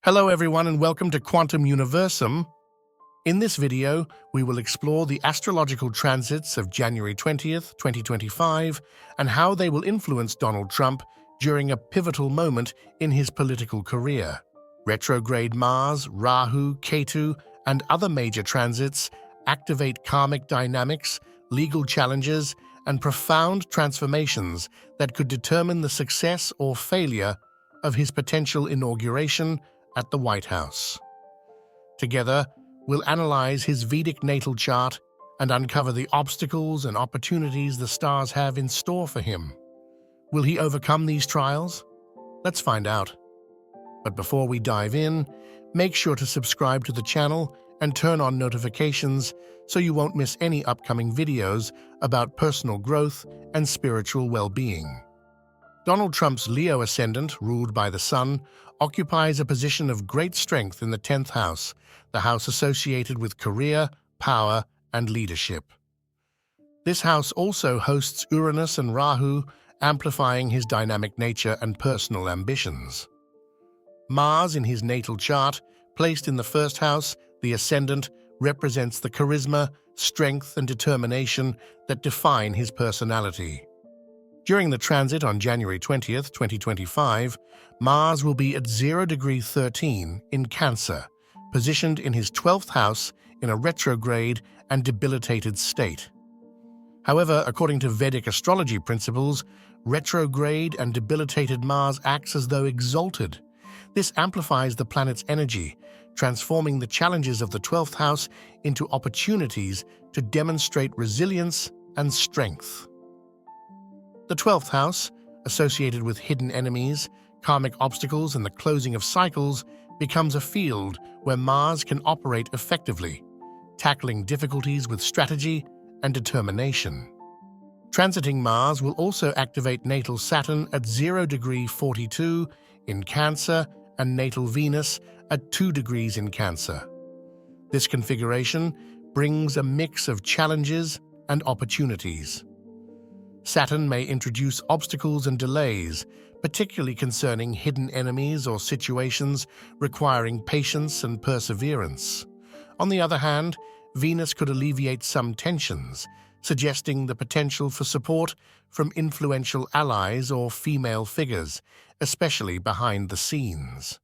Hello everyone and welcome to Quantum Universum. In this video, we will explore the astrological transits of January 20th, 2025 and how they will influence Donald Trump during a pivotal moment in his political career. Retrograde Mars, Rahu, Ketu, and other major transits activate karmic dynamics, legal challenges, and profound transformations that could determine the success or failure of his potential inauguration at the White House. Together, we'll analyze his Vedic natal chart and uncover the obstacles and opportunities the stars have in store for him. Will he overcome these trials? Let's find out. But before we dive in, make sure to subscribe to the channel and turn on notifications so you won't miss any upcoming videos about personal growth and spiritual well-being. Donald Trump's Leo ascendant, ruled by the Sun, occupies a position of great strength in the 10th house, the house associated with career, power, and leadership. This house also hosts Uranus and Rahu, amplifying his dynamic nature and personal ambitions. Mars, in his natal chart, placed in the first house, the ascendant, represents the charisma, strength, and determination that define his personality. During the transit on January 20th, 2025, Mars will be at 0°13 in Cancer, positioned in his 12th house in a retrograde and debilitated state. However, according to Vedic astrology principles, retrograde and debilitated Mars acts as though exalted. This amplifies the planet's energy, transforming the challenges of the 12th house into opportunities to demonstrate resilience and strength. The 12th house, associated with hidden enemies, karmic obstacles, and the closing of cycles, becomes a field where Mars can operate effectively, tackling difficulties with strategy and determination. Transiting Mars will also activate natal Saturn at 0°42 in Cancer and natal Venus at 2 degrees in Cancer. This configuration brings a mix of challenges and opportunities. Saturn may introduce obstacles and delays, particularly concerning hidden enemies or situations requiring patience and perseverance. On the other hand, Venus could alleviate some tensions, suggesting the potential for support from influential allies or female figures, especially behind the scenes.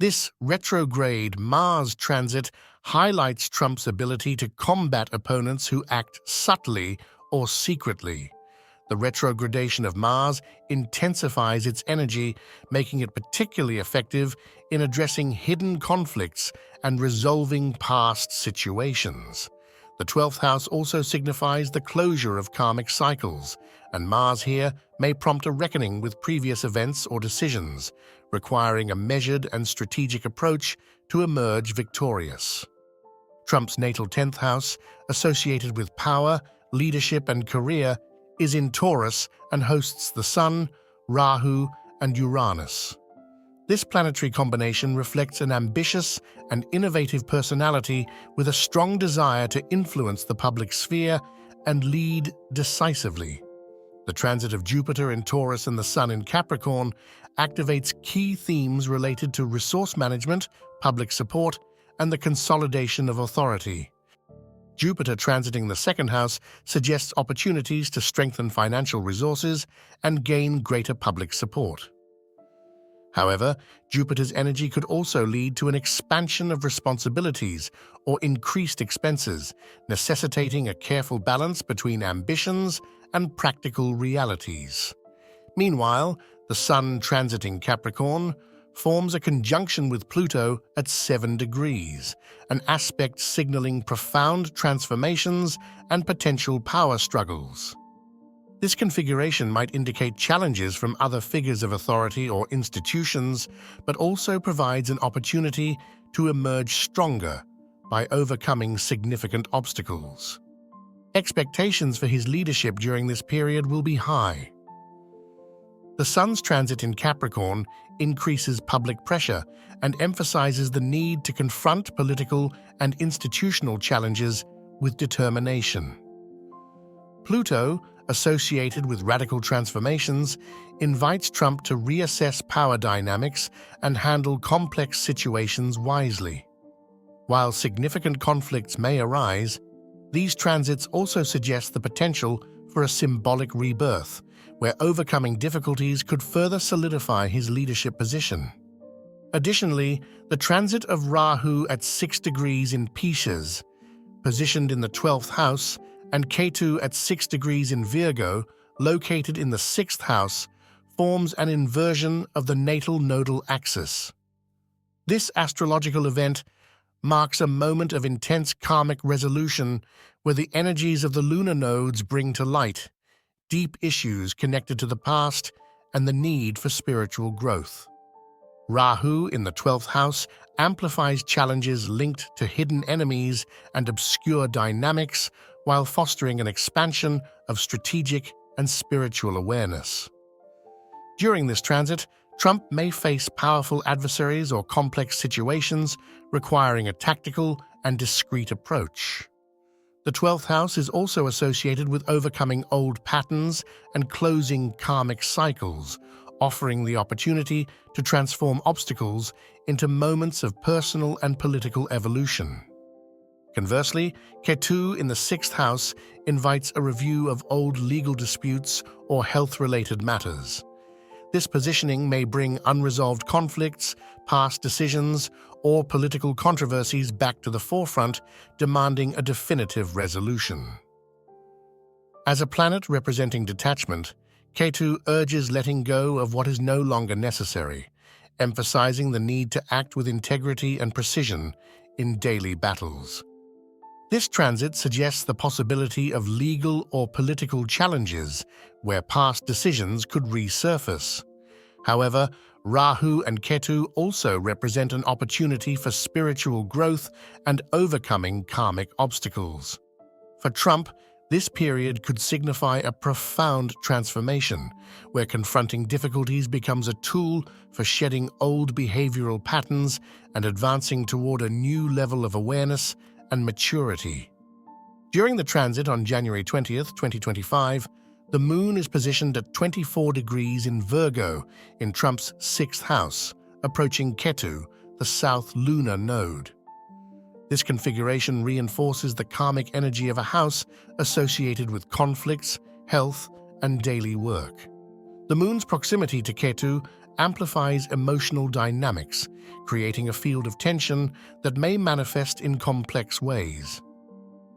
This retrograde Mars transit highlights Trump's ability to combat opponents who act subtly or secretly. The retrogradation of Mars intensifies its energy, making it particularly effective in addressing hidden conflicts and resolving past situations. The 12th house also signifies the closure of karmic cycles, and Mars here may prompt a reckoning with previous events or decisions, requiring a measured and strategic approach to emerge victorious. Trump's natal 10th house, associated with power, leadership, and career, is in Taurus and hosts the Sun, Rahu, and Uranus. This planetary combination reflects an ambitious and innovative personality with a strong desire to influence the public sphere and lead decisively. The transit of Jupiter in Taurus and the Sun in Capricorn activates key themes related to resource management, public support, and the consolidation of authority. Jupiter transiting the second house suggests opportunities to strengthen financial resources and gain greater public support. However, Jupiter's energy could also lead to an expansion of responsibilities or increased expenses, necessitating a careful balance between ambitions and practical realities. Meanwhile, the Sun transiting Capricorn forms a conjunction with Pluto at 7 degrees, an aspect signaling profound transformations and potential power struggles. This configuration might indicate challenges from other figures of authority or institutions, but also provides an opportunity to emerge stronger by overcoming significant obstacles. Expectations for his leadership during this period will be high. The Sun's transit in Capricorn increases public pressure and emphasizes the need to confront political and institutional challenges with determination. Pluto, associated with radical transformations, invites Trump to reassess power dynamics and handle complex situations wisely. While significant conflicts may arise, these transits also suggest the potential for a symbolic rebirth, where overcoming difficulties could further solidify his leadership position. Additionally, the transit of Rahu at 6 degrees in Pisces, positioned in the 12th house, and Ketu at 6 degrees in Virgo, located in the 6th house, forms an inversion of the natal nodal axis. This astrological event marks a moment of intense karmic resolution where the energies of the lunar nodes bring to light deep issues connected to the past and the need for spiritual growth. Rahu in the 12th house amplifies challenges linked to hidden enemies and obscure dynamics while fostering an expansion of strategic and spiritual awareness. During this transit, Trump may face powerful adversaries or complex situations requiring a tactical and discreet approach. The 12th house is also associated with overcoming old patterns and closing karmic cycles, offering the opportunity to transform obstacles into moments of personal and political evolution. Conversely, Ketu in the 6th house invites a review of old legal disputes or health-related matters. This positioning may bring unresolved conflicts, past decisions, or political controversies back to the forefront, demanding a definitive resolution. As a planet representing detachment, Ketu urges letting go of what is no longer necessary, emphasizing the need to act with integrity and precision in daily battles. This transit suggests the possibility of legal or political challenges where past decisions could resurface. However, Rahu and Ketu also represent an opportunity for spiritual growth and overcoming karmic obstacles. For Trump, this period could signify a profound transformation, where confronting difficulties becomes a tool for shedding old behavioral patterns and advancing toward a new level of awareness and maturity. During the transit on January 20th, 2025, the Moon is positioned at 24 degrees in Virgo in Trump's 6th house, approaching Ketu, the south lunar node. This configuration reinforces the karmic energy of a house associated with conflicts, health, and daily work. The Moon's proximity to Ketu amplifies emotional dynamics, creating a field of tension that may manifest in complex ways.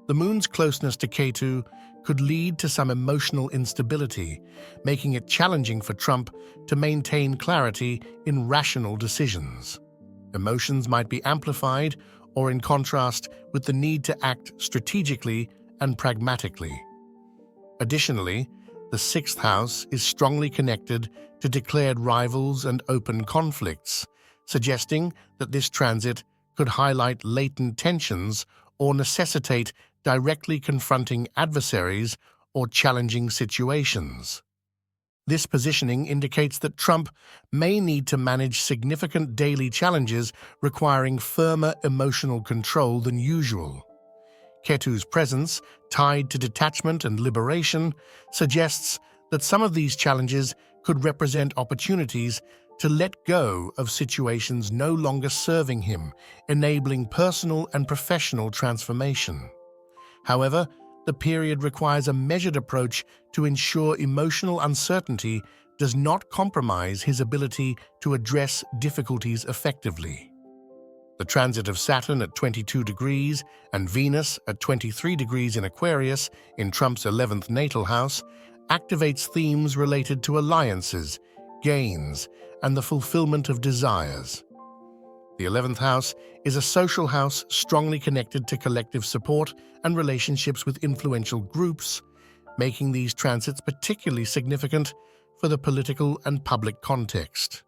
The Moon's closeness to Ketu could lead to some emotional instability, making it challenging for Trump to maintain clarity in rational decisions. Emotions might be amplified or in contrast with the need to act strategically and pragmatically. Additionally, the 6th house is strongly connected to declared rivals and open conflicts, suggesting that this transit could highlight latent tensions or necessitate directly confronting adversaries or challenging situations. This positioning indicates that Trump may need to manage significant daily challenges requiring firmer emotional control than usual. Ketu's presence, tied to detachment and liberation, suggests that some of these challenges could represent opportunities to let go of situations no longer serving him, enabling personal and professional transformation. However, the period requires a measured approach to ensure emotional uncertainty does not compromise his ability to address difficulties effectively. The transit of Saturn at 22 degrees and Venus at 23 degrees in Aquarius in Trump's 11th natal house activates themes related to alliances, gains, and the fulfillment of desires. The 11th house is a social house strongly connected to collective support and relationships with influential groups, making these transits particularly significant for the political and public context.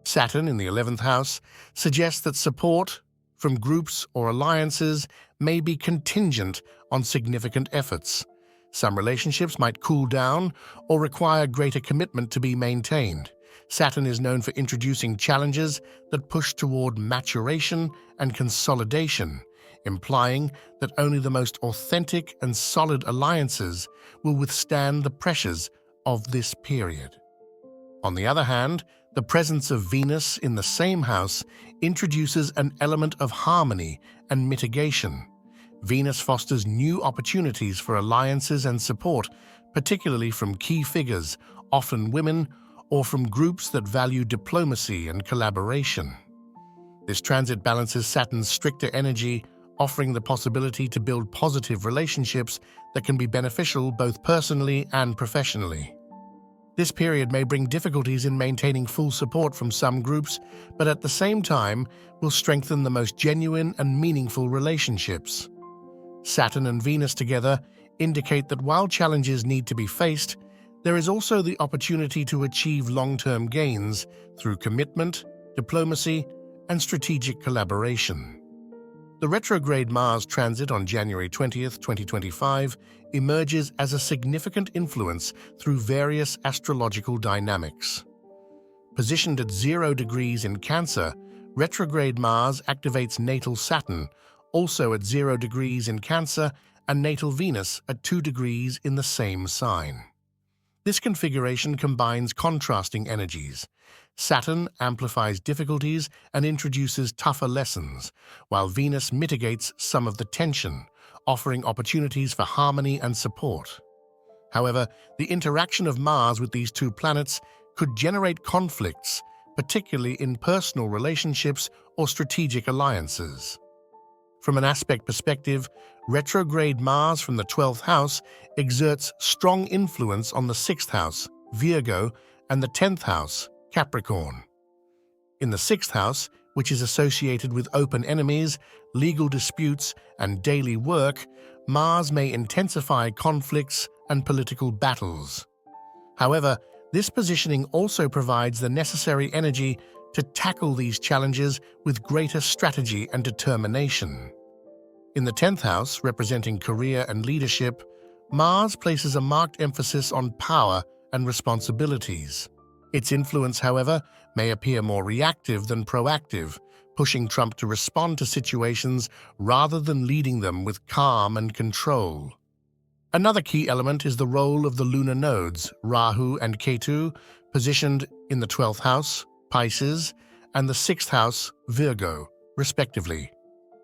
Saturn in the 11th house suggests that support from groups or alliances may be contingent on significant efforts. Some relationships might cool down or require greater commitment to be maintained. Saturn is known for introducing challenges that push toward maturation and consolidation, implying that only the most authentic and solid alliances will withstand the pressures of this period. On the other hand, the presence of Venus in the same house introduces an element of harmony and mitigation. Venus fosters new opportunities for alliances and support, particularly from key figures, often women, or from groups that value diplomacy and collaboration. This transit balances Saturn's stricter energy, offering the possibility to build positive relationships that can be beneficial both personally and professionally. This period may bring difficulties in maintaining full support from some groups, but at the same time will strengthen the most genuine and meaningful relationships. Saturn and Venus together indicate that while challenges need to be faced, there is also the opportunity to achieve long-term gains through commitment, diplomacy, and strategic collaboration. The retrograde Mars transit on January 20th, 2025 emerges as a significant influence through various astrological dynamics. Positioned at 0 degrees in Cancer, retrograde Mars activates natal Saturn, also at 0 degrees in Cancer, and natal Venus at 2 degrees in the same sign. This configuration combines contrasting energies. Saturn amplifies difficulties and introduces tougher lessons, while Venus mitigates some of the tension, offering opportunities for harmony and support. However, the interaction of Mars with these two planets could generate conflicts, particularly in personal relationships or strategic alliances. From an aspect perspective, retrograde Mars from the 12th house exerts strong influence on the 6th house, Virgo, and the 10th house, Capricorn. In the 6th house, which is associated with open enemies, legal disputes, and daily work, Mars may intensify conflicts and political battles. However, this positioning also provides the necessary energy to tackle these challenges with greater strategy and determination. In the 10th house, representing career and leadership, Mars places a marked emphasis on power and responsibilities. Its influence, however, may appear more reactive than proactive, pushing Trump to respond to situations rather than leading them with calm and control. Another key element is the role of the lunar nodes, Rahu and Ketu, positioned in the 12th house, Pisces, and the 6th house, Virgo, respectively.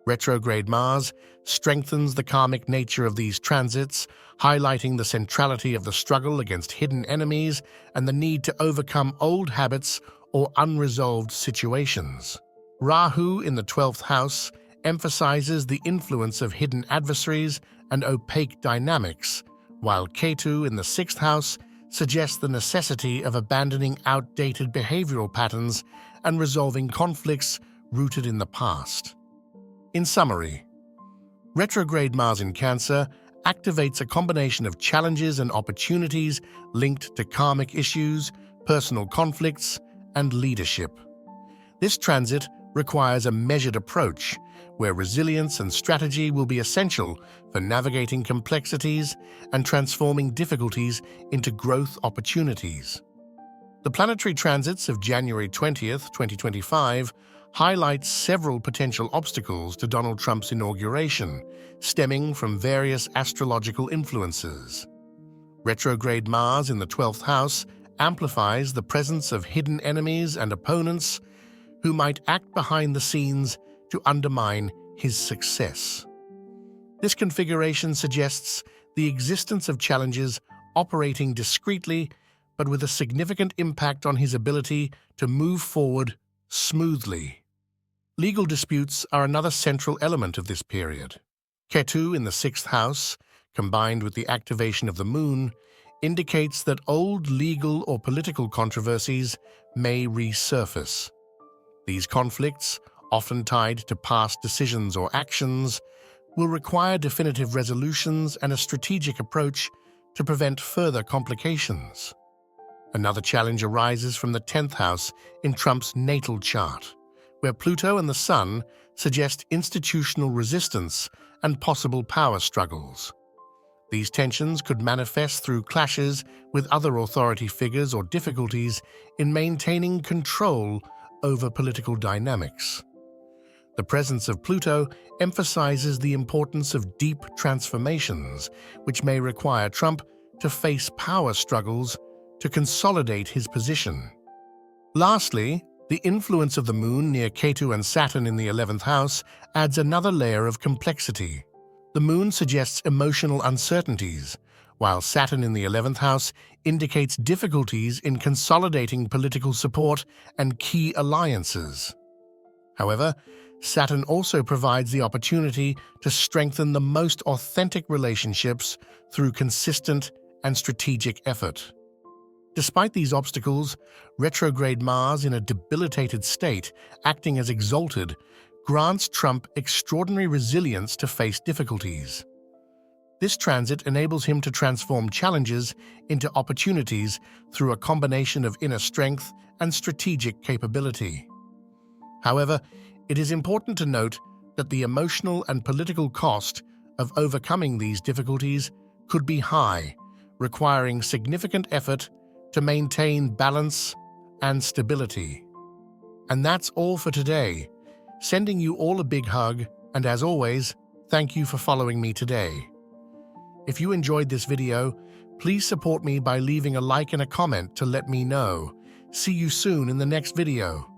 Retrograde Mars strengthens the karmic nature of these transits, highlighting the centrality of the struggle against hidden enemies and the need to overcome old habits or unresolved situations. Rahu in the 12th house emphasizes the influence of hidden adversaries and opaque dynamics, while Ketu in the 6th house suggests the necessity of abandoning outdated behavioral patterns and resolving conflicts rooted in the past. In summary, retrograde Mars in Cancer activates a combination of challenges and opportunities linked to karmic issues, personal conflicts, and leadership. This transit requires a measured approach, where resilience and strategy will be essential for navigating complexities and transforming difficulties into growth opportunities. The planetary transits of January 20th, 2025 highlights several potential obstacles to Donald Trump's inauguration, stemming from various astrological influences. Retrograde Mars in the 12th house amplifies the presence of hidden enemies and opponents who might act behind the scenes to undermine his success. This configuration suggests the existence of challenges operating discreetly but with a significant impact on his ability to move forward smoothly. Legal disputes are another central element of this period. Ketu in the 6th house, combined with the activation of the moon, indicates that old legal or political controversies may resurface. These conflicts, often tied to past decisions or actions, will require definitive resolutions and a strategic approach to prevent further complications. Another challenge arises from the 10th house in Trump's natal chart, where Pluto and the Sun suggest institutional resistance and possible power struggles. These tensions could manifest through clashes with other authority figures or difficulties in maintaining control over political dynamics. The presence of Pluto emphasizes the importance of deep transformations, which may require Trump to face power struggles to consolidate his position. Lastly, the influence of the Moon near Ketu and Saturn in the 11th house adds another layer of complexity. The Moon suggests emotional uncertainties, while Saturn in the 11th house indicates difficulties in consolidating political support and key alliances. However, Saturn also provides the opportunity to strengthen the most authentic relationships through consistent and strategic effort. Despite these obstacles, retrograde Mars in a debilitated state, acting as exalted, grants Trump extraordinary resilience to face difficulties. This transit enables him to transform challenges into opportunities through a combination of inner strength and strategic capability. However, it is important to note that the emotional and political cost of overcoming these difficulties could be high, requiring significant effort to maintain balance and stability. And that's all for today. Sending you all a big hug, and as always, thank you for following me today. If you enjoyed this video, please support me by leaving a like and a comment to let me know. See you soon in the next video.